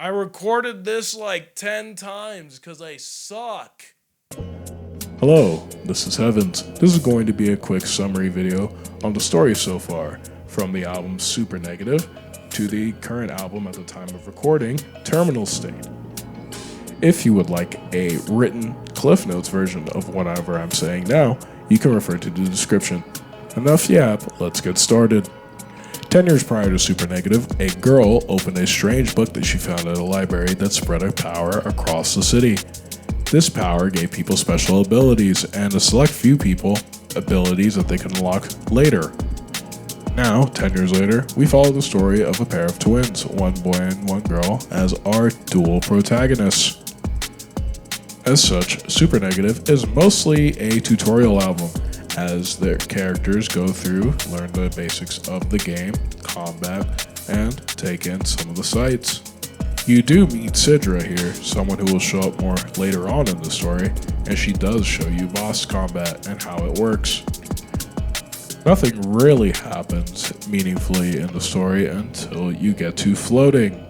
I recorded this like 10 times because I suck. Hello, this is Heavens. This is going to be a quick summary video on the story so far, from the album Super Negative to the current album at the time of recording, Terminal State. If you would like a written Cliff Notes version of whatever I'm saying now, you can refer to the description. Enough yap, let's get started. 10 years prior to Super Negative, a girl opened a strange book that she found at a library that spread a power across the city. This power gave people special abilities, and a select few people abilities that they could unlock later. Now, 10 years later, we follow the story of a pair of twins, one boy and one girl, as our dual protagonists. As such, Super Negative is mostly a tutorial album, as their characters go through, learn the basics of the game, combat, and take in some of the sights. You do meet Sidra here, someone who will show up more later on in the story, and she does show you boss combat and how it works. Nothing really happens meaningfully in the story until you get to floating.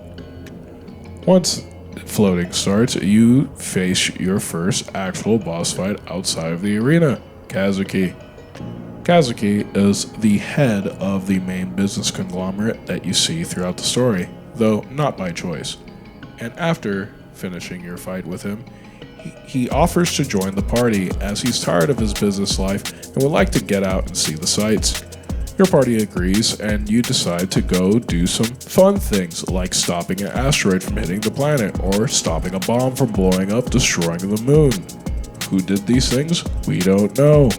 Once floating starts, you face your first actual boss fight outside of the arena, Kazuki. Kazuki is the head of the main business conglomerate that you see throughout the story, though not by choice. And after finishing your fight with him, he offers to join the party as he's tired of his business life and would like to get out and see the sights. Your party agrees, and you decide to go do some fun things like stopping an asteroid from hitting the planet or stopping a bomb from blowing up, destroying the moon. Who did these things? We don't know.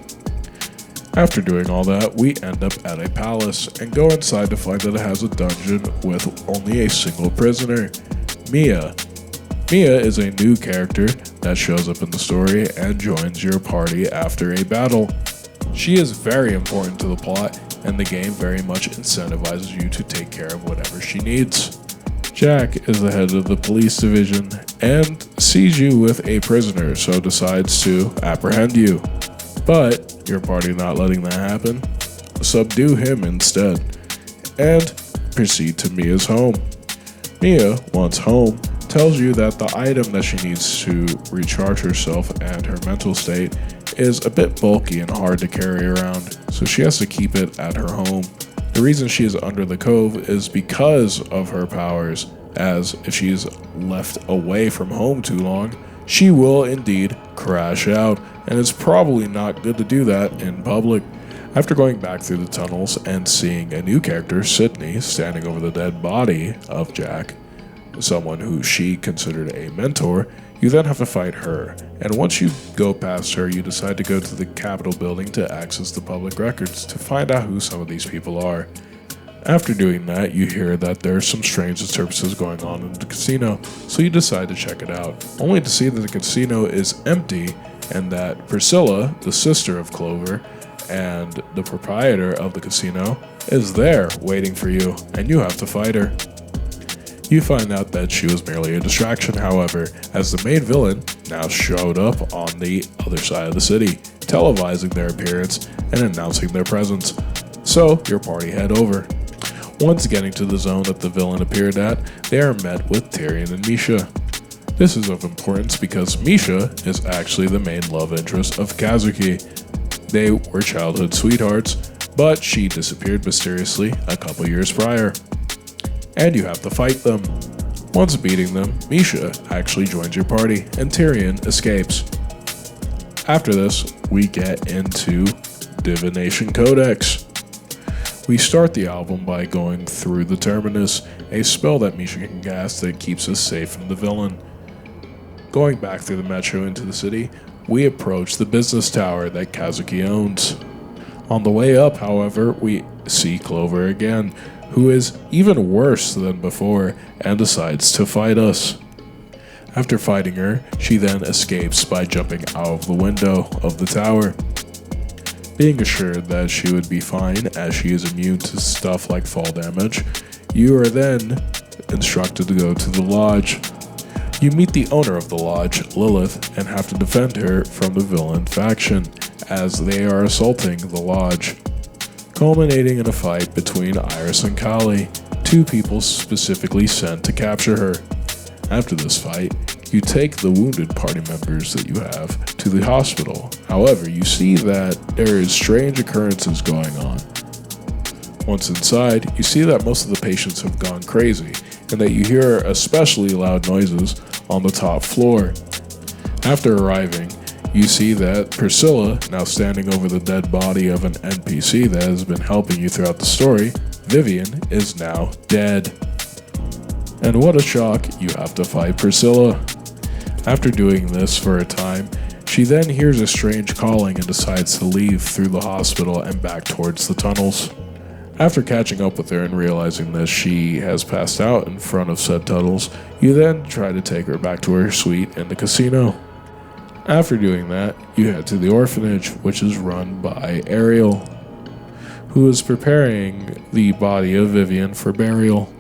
After doing all that, we end up at a palace and go inside to find that it has a dungeon with only a single prisoner, Mia. Mia is a new character that shows up in the story and joins your party after a battle. She is very important to the plot, and the game very much incentivizes you to take care of whatever she needs. Jack is the head of the police division and sees you with a prisoner, so decides to apprehend you. But your party not letting that happen, subdue him instead, and proceed to Mia's home. Mia, once home, tells you that the item that she needs to recharge herself and her mental state is a bit bulky and hard to carry around, so she has to keep it at her home. The reason she is under the cove is because of her powers, as if she is left away from home too long, she will indeed crash out, and it's probably not good to do that in public. After going back through the tunnels and seeing a new character, Sydney, standing over the dead body of Jack, someone who she considered a mentor, you then have to fight her, and once you go past her, you decide to go to the Capitol building to access the public records to find out who some of these people are. After doing that, you hear that there's some strange disturbances going on in the casino, so you decide to check it out, only to see that the casino is empty and that Priscilla, the sister of Clover, and the proprietor of the casino, is there waiting for you, and you have to fight her. You find out that she was merely a distraction, however, as the main villain now showed up on the other side of the city, televising their appearance and announcing their presence. So, your party head over. Once getting to the zone that the villain appeared at, they are met with Tyrion and Misha. This is of importance because Misha is actually the main love interest of Kazuki. They were childhood sweethearts, but she disappeared mysteriously a couple years prior. And you have to fight them. Once beating them, Misha actually joins your party, and Tyrion escapes. After this, we get into Divination Codex. We start the album by going through the Terminus, a spell that Misha can cast that keeps us safe from the villain. Going back through the metro into the city, we approach the business tower that Kazuki owns. On the way up, however, we see Clover again, who is even worse than before and decides to fight us. After fighting her, she then escapes by jumping out of the window of the tower. Being assured that she would be fine as she is immune to stuff like fall damage, you are then instructed to go to the lodge. You meet the owner of the lodge, Lilith, and have to defend her from the villain faction, as they are assaulting the lodge, culminating in a fight between Iris and Kali, two people specifically sent to capture her. After this fight, you take the wounded party members that you have to the hospital. However, you see that there is strange occurrences going on. Once inside, you see that most of the patients have gone crazy, and that you hear especially loud noises on the top floor. After arriving, you see that Priscilla, now standing over the dead body of an NPC that has been helping you throughout the story, Vivian, is now dead. And what a shock, you have to fight Priscilla. After doing this for a time, she then hears a strange calling and decides to leave through the hospital and back towards the tunnels. After catching up with her and realizing that she has passed out in front of said tunnels, you then try to take her back to her suite in the casino. After doing that, you head to the orphanage, which is run by Ariel, who is preparing the body of Vivian for burial.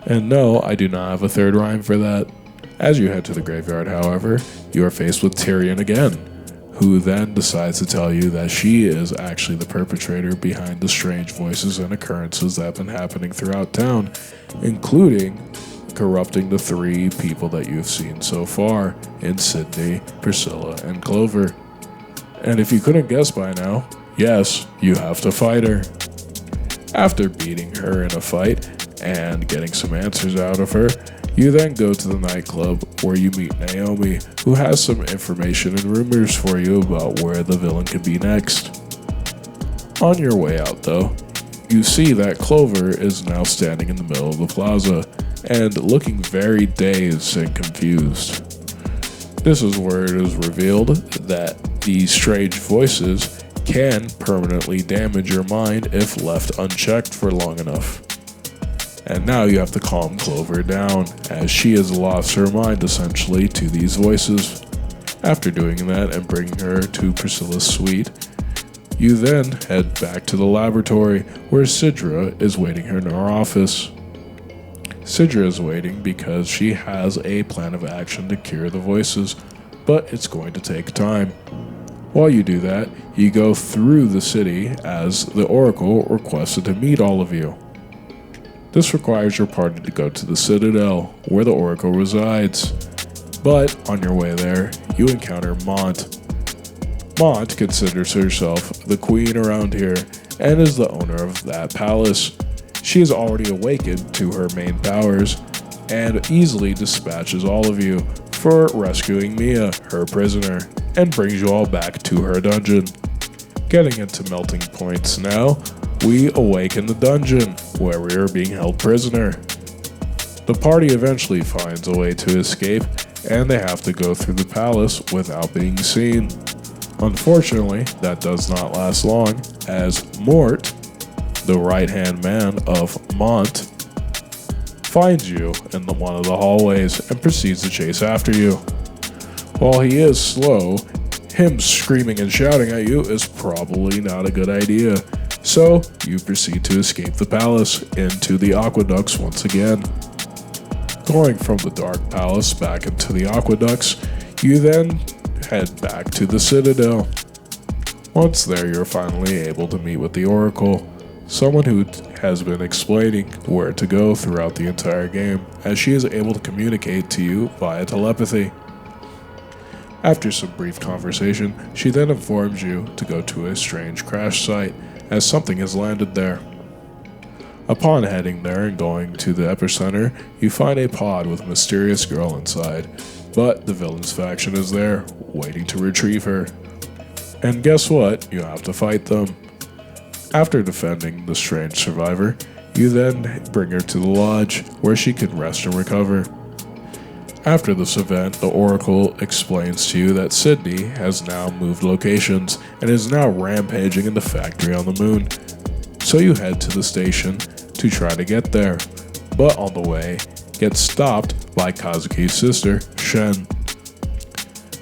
And no, I do not have a third rhyme for that. As you head to the graveyard, however, you are faced with Tyrion again, who then decides to tell you that she is actually the perpetrator behind the strange voices and occurrences that have been happening throughout town, including corrupting the 3 people that you've seen so far in Sydney, Priscilla, and Clover. And if you couldn't guess by now, yes, you have to fight her. After beating her in a fight and getting some answers out of her, you then go to the nightclub where you meet Naomi, who has some information and rumors for you about where the villain could be next. On your way out though, you see that Clover is now standing in the middle of the plaza and looking very dazed and confused. This is where it is revealed that these strange voices can permanently damage your mind if left unchecked for long enough. And now you have to calm Clover down, as she has lost her mind essentially to these voices. After doing that and bringing her to Priscilla's suite, you then head back to the laboratory where Sidra is waiting her in her office. Sidra is waiting because she has a plan of action to cure the voices, but it's going to take time. While you do that, you go through the city as the Oracle requested to meet all of you. This requires your party to go to the Citadel, where the Oracle resides. But on your way there, you encounter Mont. Mont considers herself the queen around here and is the owner of that palace. She is already awakened to her main powers and easily dispatches all of you for rescuing Mia, her prisoner, and brings you all back to her dungeon. Getting into melting points now, we awaken the dungeon, where we are being held prisoner. The party eventually finds a way to escape, and they have to go through the palace without being seen. Unfortunately, that does not last long, as Mort, the right-hand man of Mont, finds you in one of the hallways and proceeds to chase after you. While he is slow, him screaming and shouting at you is probably not a good idea. So, you proceed to escape the palace into the aqueducts once again. Going from the Dark Palace back into the aqueducts, you then head back to the Citadel. Once there, you're finally able to meet with the Oracle, someone who has been explaining where to go throughout the entire game, as she is able to communicate to you via telepathy. After some brief conversation, she then informs you to go to a strange crash site, as something has landed there. Upon heading there and going to the epicenter, you find a pod with a mysterious girl inside, but the villain's faction is there, waiting to retrieve her. And guess what? You have to fight them. After defending the strange survivor, you then bring her to the lodge, where she can rest and recover. After this event, the Oracle explains to you that Sydney has now moved locations and is now rampaging in the factory on the moon. So you head to the station to try to get there, but on the way, get stopped by Kazuki's sister, Shen.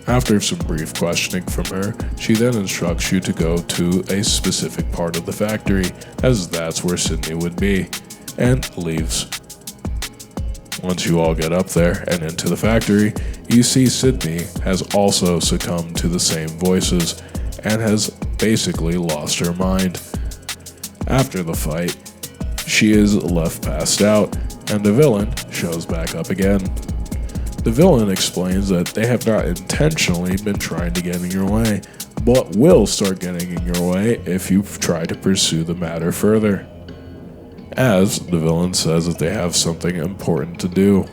After some brief questioning from her, she then instructs you to go to a specific part of the factory, as that's where Sydney would be, and leaves. Once you all get up there and into the factory, you see Sydney has also succumbed to the same voices and has basically lost her mind. After the fight, she is left passed out, and the villain shows back up again. The villain explains that they have not intentionally been trying to get in your way, but will start getting in your way if you try to pursue the matter further. As the villain says that they have something important to do.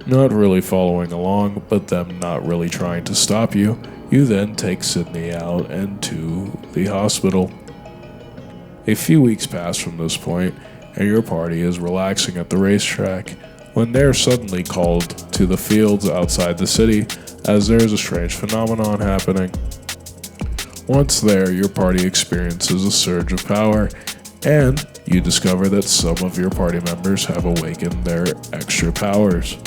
Not really following along, but them not really trying to stop you, you then take Sydney out and to the hospital. A few weeks pass from this point, and your party is relaxing at the racetrack, when they're suddenly called to the fields outside the city as there is a strange phenomenon happening. Once there, your party experiences a surge of power, and you discover that some of your party members have awakened their extra powers.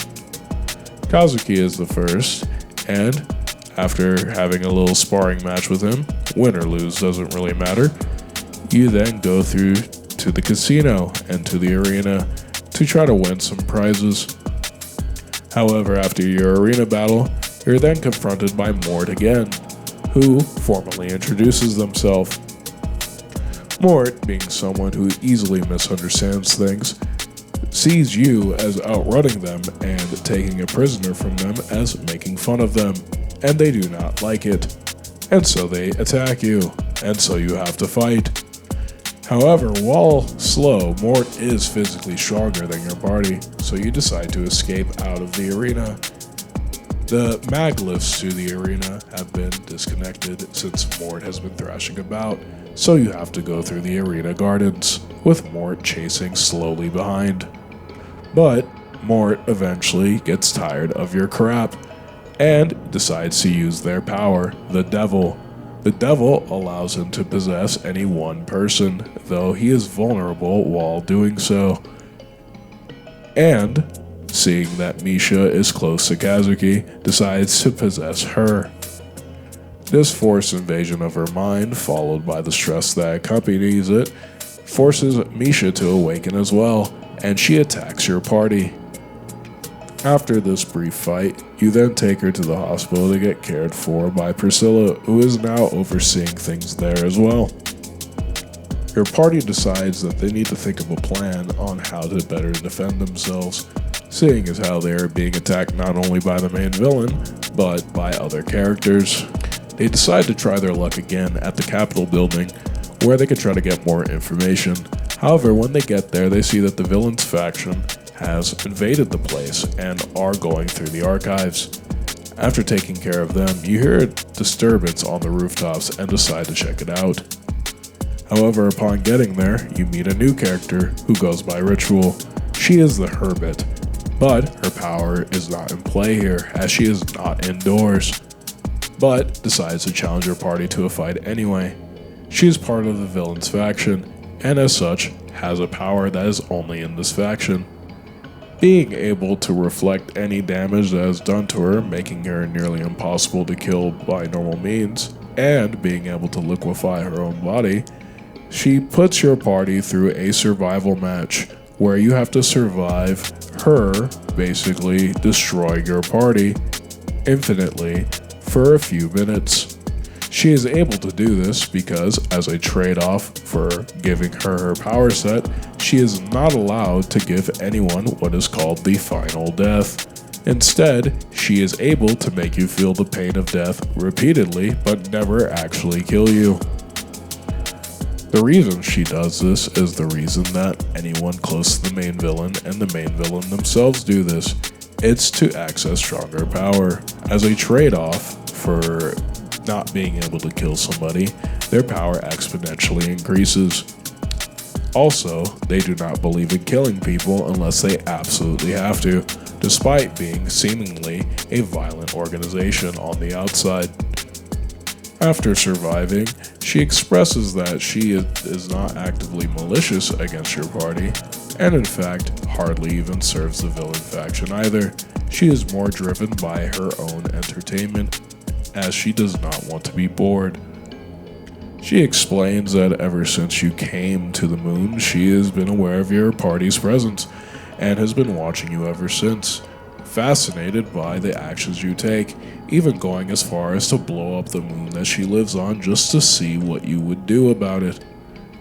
Kazuki is the first, and after having a little sparring match with him, win or lose doesn't really matter, you then go through to the casino and to the arena to try to win some prizes. However, after your arena battle, you're then confronted by Mort again, who formally introduces themselves. Mort, being someone who easily misunderstands things, sees you as outrunning them and taking a prisoner from them as making fun of them, and they do not like it. And so they attack you, and so you have to fight. However, while slow, Mort is physically stronger than your party, so you decide to escape out of the arena. The mag lifts to the arena have been disconnected since Mort has been thrashing about, so you have to go through the arena gardens, with Mort chasing slowly behind. But Mort eventually gets tired of your crap, and decides to use their power, the devil. The devil allows him to possess any one person, though he is vulnerable while doing so. And, seeing that Misha is close to Kazuki, decides to possess her. This forced invasion of her mind, followed by the stress that accompanies it, forces Misha to awaken as well, and she attacks your party. After this brief fight, you then take her to the hospital to get cared for by Priscilla, who is now overseeing things there as well. Your party decides that they need to think of a plan on how to better defend themselves, seeing as how they are being attacked not only by the main villain, but by other characters. They decide to try their luck again at the Capitol building, where they could try to get more information. However, when they get there, they see that the villain's faction has invaded the place and are going through the archives. After taking care of them, you hear a disturbance on the rooftops and decide to check it out. However, upon getting there, you meet a new character who goes by Ritual. She is the Hermit, but her power is not in play here as she is not indoors, but decides to challenge her party to a fight anyway. She is part of the villain's faction, and as such, has a power that is only in this faction. Being able to reflect any damage that is done to her, making her nearly impossible to kill by normal means, and being able to liquefy her own body, she puts your party through a survival match, where you have to survive her basically destroying your party infinitely for a few minutes. She is able to do this because, as a trade-off for giving her power set, she is not allowed to give anyone what is called the final death. Instead, she is able to make you feel the pain of death repeatedly, but never actually kill you. The reason she does this is the reason that anyone close to the main villain and the main villain themselves do this. It's to access stronger power. As a trade-off for not being able to kill somebody, their power exponentially increases. Also, they do not believe in killing people unless they absolutely have to, despite being seemingly a violent organization on the outside. After surviving, she expresses that she is not actively malicious against your party, and in fact, hardly even serves the villain faction either. She is more driven by her own entertainment, as she does not want to be bored. She explains that ever since you came to the moon, she has been aware of your party's presence, and has been watching you ever since, fascinated by the actions you take, even going as far as to blow up the moon that she lives on just to see what you would do about it.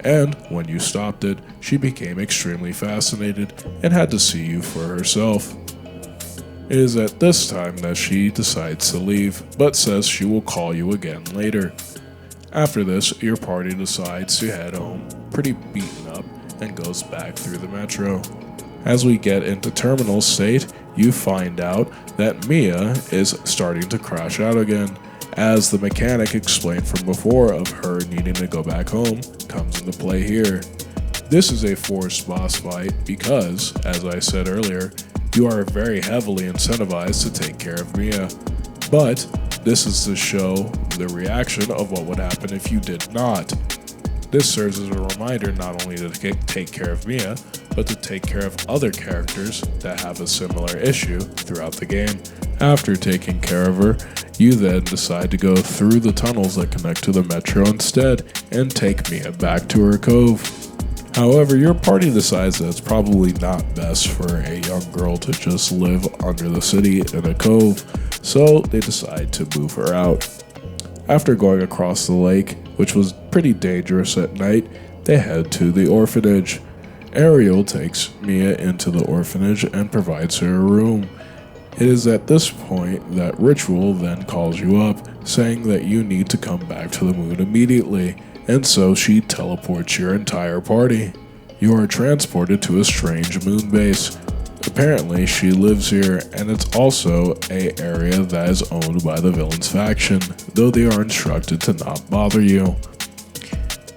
And when you stopped it, she became extremely fascinated and had to see you for herself. It is at this time that she decides to leave, but says she will call you again later. After this, your party decides to head home, pretty beaten up, and goes back through the metro. As we get into terminal state, you find out that Mia is starting to crash out again, as the mechanic explained from before of her needing to go back home comes into play here. This is a forced boss fight because, as I said earlier, you are very heavily incentivized to take care of Mia. But this is to show the reaction of what would happen if you did not. This serves as a reminder not only to take care of Mia, but to take care of other characters that have a similar issue throughout the game. After taking care of her, you then decide to go through the tunnels that connect to the metro instead and take Mia back to her cove. However, your party decides that it's probably not best for a young girl to just live under the city in a cove, so they decide to move her out. After going across the lake, which was pretty dangerous at night, they head to the orphanage. Ariel takes Mia into the orphanage and provides her a room. It is at this point that Ritual then calls you up, saying that you need to come back to the moon immediately, and so she teleports your entire party. You are transported to a strange moon base. Apparently, she lives here, and it's also an area that is owned by the villain's faction, though they are instructed to not bother you.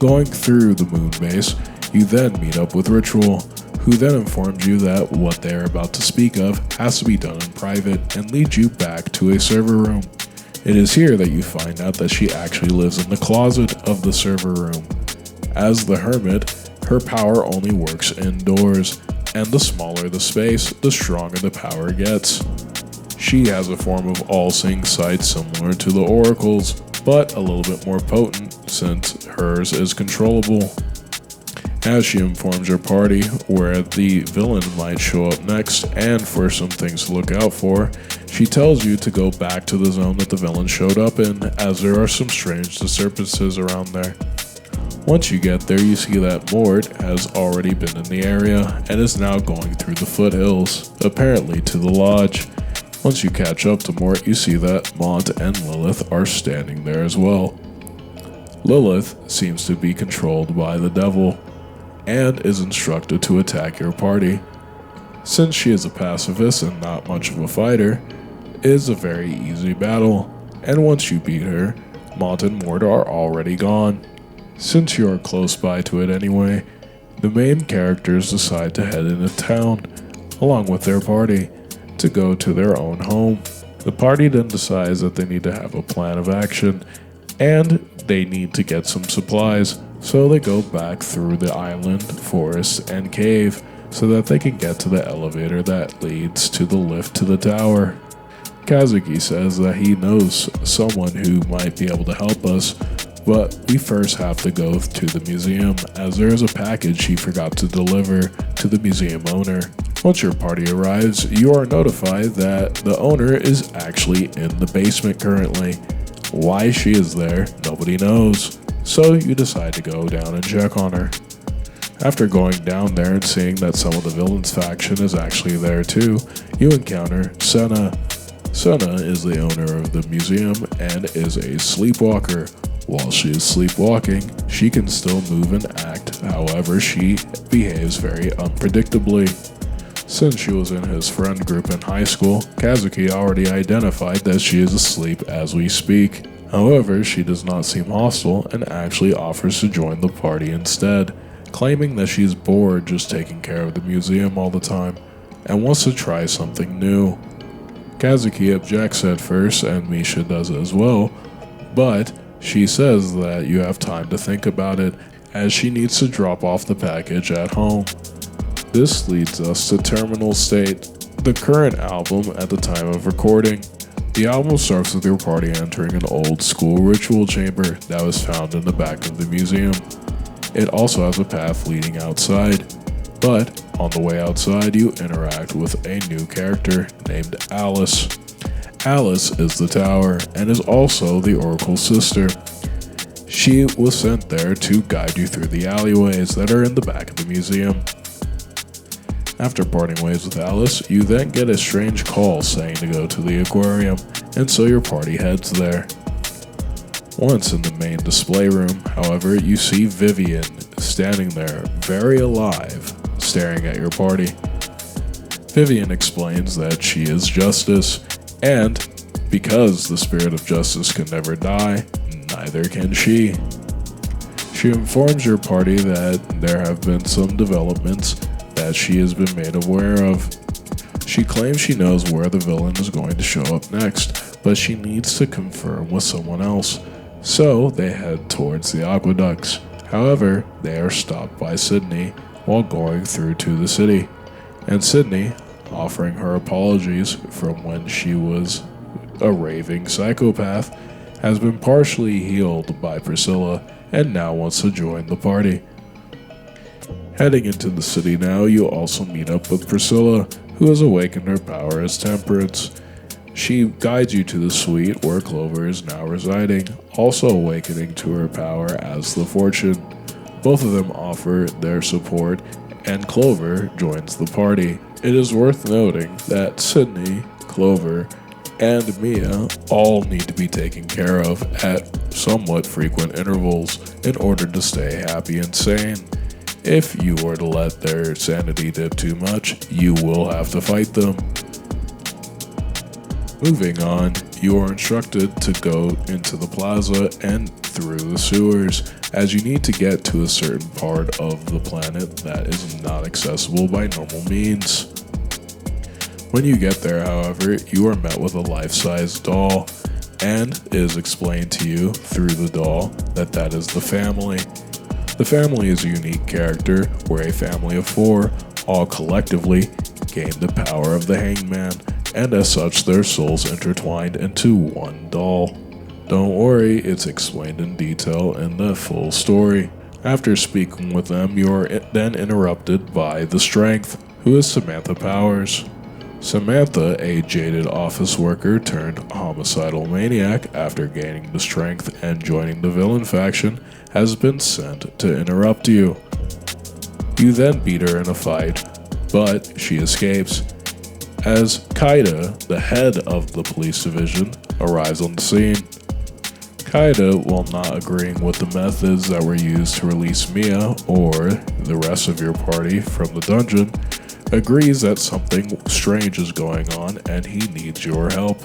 Going through the moon base, you then meet up with Ritual, who then informs you that what they are about to speak of has to be done in private and leads you back to a server room. It is here that you find out that she actually lives in the closet of the server room. As the hermit, her power only works indoors, and the smaller the space, the stronger the power gets. She has a form of all-seeing sight similar to the oracles, but a little bit more potent since hers is controllable. As she informs your party where the villain might show up next and for some things to look out for, she tells you to go back to the zone that the villain showed up in, as there are some strange disturbances around there. Once you get there, you see that Mort has already been in the area and is now going through the foothills, apparently to the lodge. Once you catch up to Mort, you see that Mont and Lilith are standing there as well. Lilith seems to be controlled by the devil, and is instructed to attack your party. Since she is a pacifist and not much of a fighter, it is a very easy battle, and once you beat her, Mont and Mort are already gone. Since you are close by to it anyway, the main characters decide to head into town, along with their party, to go to their own home. The party then decides that they need to have a plan of action, and they need to get some supplies, so they go back through the island, forest, and cave so that they can get to the elevator that leads to the lift to the tower. Kazuki says that he knows someone who might be able to help us, but we first have to go to the museum, as there is a package he forgot to deliver to the museum owner. Once your party arrives, you are notified that the owner is actually in the basement currently. Why she is there, nobody knows. So you decide to go down and check on her. After going down there and seeing that some of the villain's faction is actually there too, you encounter Senna. Senna is the owner of the museum and is a sleepwalker. While she is sleepwalking, she can still move and act, however she behaves very unpredictably. Since she was in his friend group in high school, Kazuki already identified that she is asleep as we speak. However, she does not seem hostile and actually offers to join the party instead, claiming that she's bored just taking care of the museum all the time and wants to try something new. Kazuki objects at first, and Misha does as well, but she says that you have time to think about it, as she needs to drop off the package at home. This leads us to Terminal State, the current album at the time of recording. The album starts with your party entering an old school ritual chamber that was found in the back of the museum. It also has a path leading outside, but on the way outside you interact with a new character named Alice. Alice is the tower and is also the Oracle's sister. She was sent there to guide you through the alleyways that are in the back of the museum. After parting ways with Alice, you then get a strange call saying to go to the aquarium, and so your party heads there. Once in the main display room, however, you see Vivian standing there, very alive, staring at your party. Vivian explains that she is justice, and because the spirit of justice can never die, neither can she. She informs your party that there have been some developments that she has been made aware of. She claims she knows where the villain is going to show up next, but she needs to confirm with someone else. So they head towards the aqueducts. However, they are stopped by Sydney while going through to the city, and Sydney, offering her apologies from when she was a raving psychopath, has been partially healed by Priscilla and now wants to join the party. Heading into the city now, you also meet up with Priscilla, who has awakened her power as Temperance. She guides you to the suite where Clover is now residing, also awakening to her power as the Fortune. Both of them offer their support, and Clover joins the party. It is worth noting that Sydney, Clover, and Mia all need to be taken care of at somewhat frequent intervals in order to stay happy and sane. If you were to let their sanity dip too much, you will have to fight them. Moving on, you are instructed to go into the plaza and through the sewers, as you need to get to a certain part of the planet that is not accessible by normal means. When you get there, however, you are met with a life-size doll, and it is explained to you through the doll that that is the family. The family is a unique character where a family of 4 all collectively gain the power of the hangman, and as such their souls intertwined into one doll. Don't worry, it's explained in detail in the full story. After speaking with them, you are then interrupted by the Strength, who is Samantha Powers. Samantha, a jaded office worker turned homicidal maniac after gaining the Strength and joining the villain faction, has been sent to interrupt you. You then beat her in a fight, but she escapes. As Kaida, the head of the police division, arrives on the scene. Kaida, while not agreeing with the methods that were used to release Mia or the rest of your party from the dungeon, agrees that something strange is going on and he needs your help.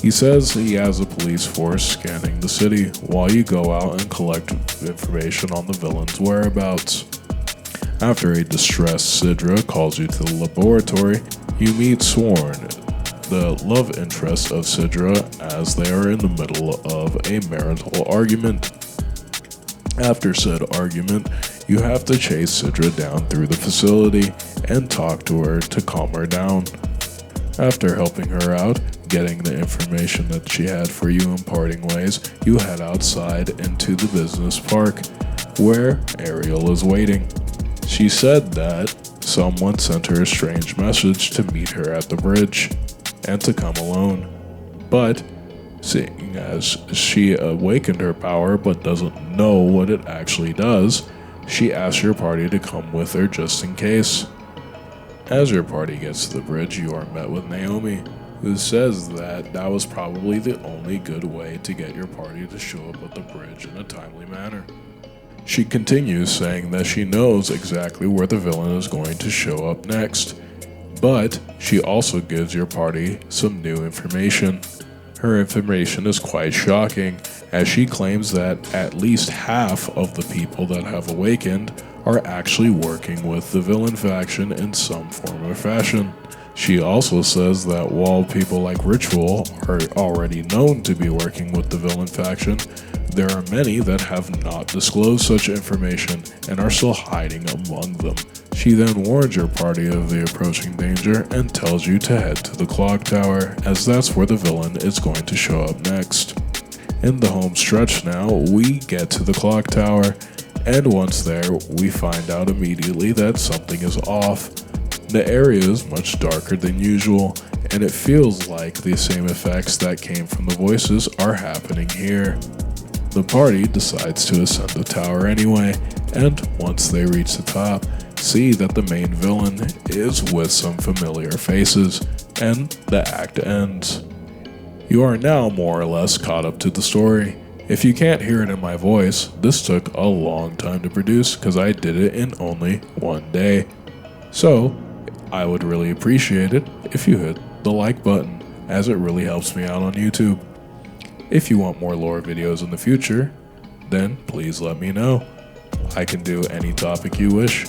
He says he has a police force scanning the city while you go out and collect information on the villain's whereabouts. After a distressed Sidra calls you to the laboratory, you meet Sworn, the love interest of Sidra, as they are in the middle of a marital argument. After said argument, you have to chase Sidra down through the facility and talk to her to calm her down. After helping her out, getting the information that she had for you in parting ways, you head outside into the business park, where Ariel is waiting. She said that someone sent her a strange message to meet her at the bridge and to come alone. But, seeing as she awakened her power but doesn't know what it actually does, she asks your party to come with her just in case. As your party gets to the bridge, you are met with Naomi, who says that that was probably the only good way to get your party to show up at the bridge in a timely manner. She continues saying that she knows exactly where the villain is going to show up next, but she also gives your party some new information. Her information is quite shocking, as she claims that at least half of the people that have awakened are actually working with the villain faction in some form or fashion. She also says that while people like Ritual are already known to be working with the villain faction, there are many that have not disclosed such information and are still hiding among them. She then warns your party of the approaching danger and tells you to head to the clock tower, as that's where the villain is going to show up next. In the home stretch now, we get to the clock tower, and once there, we find out immediately that something is off. The area is much darker than usual, and it feels like the same effects that came from the voices are happening here. The party decides to ascend the tower anyway, and once they reach the top, see that the main villain is with some familiar faces, and the act ends. You are now more or less caught up to the story. If you can't hear it in my voice, this took a long time to produce because I did it in only one day. So, I would really appreciate it if you hit the like button, as it really helps me out on YouTube. If you want more lore videos in the future, then please let me know. I can do any topic you wish,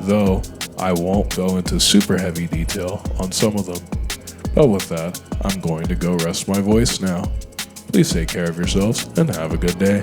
though I won't go into super heavy detail on some of them. But with that, I'm going to go rest my voice now. Please take care of yourselves and have a good day.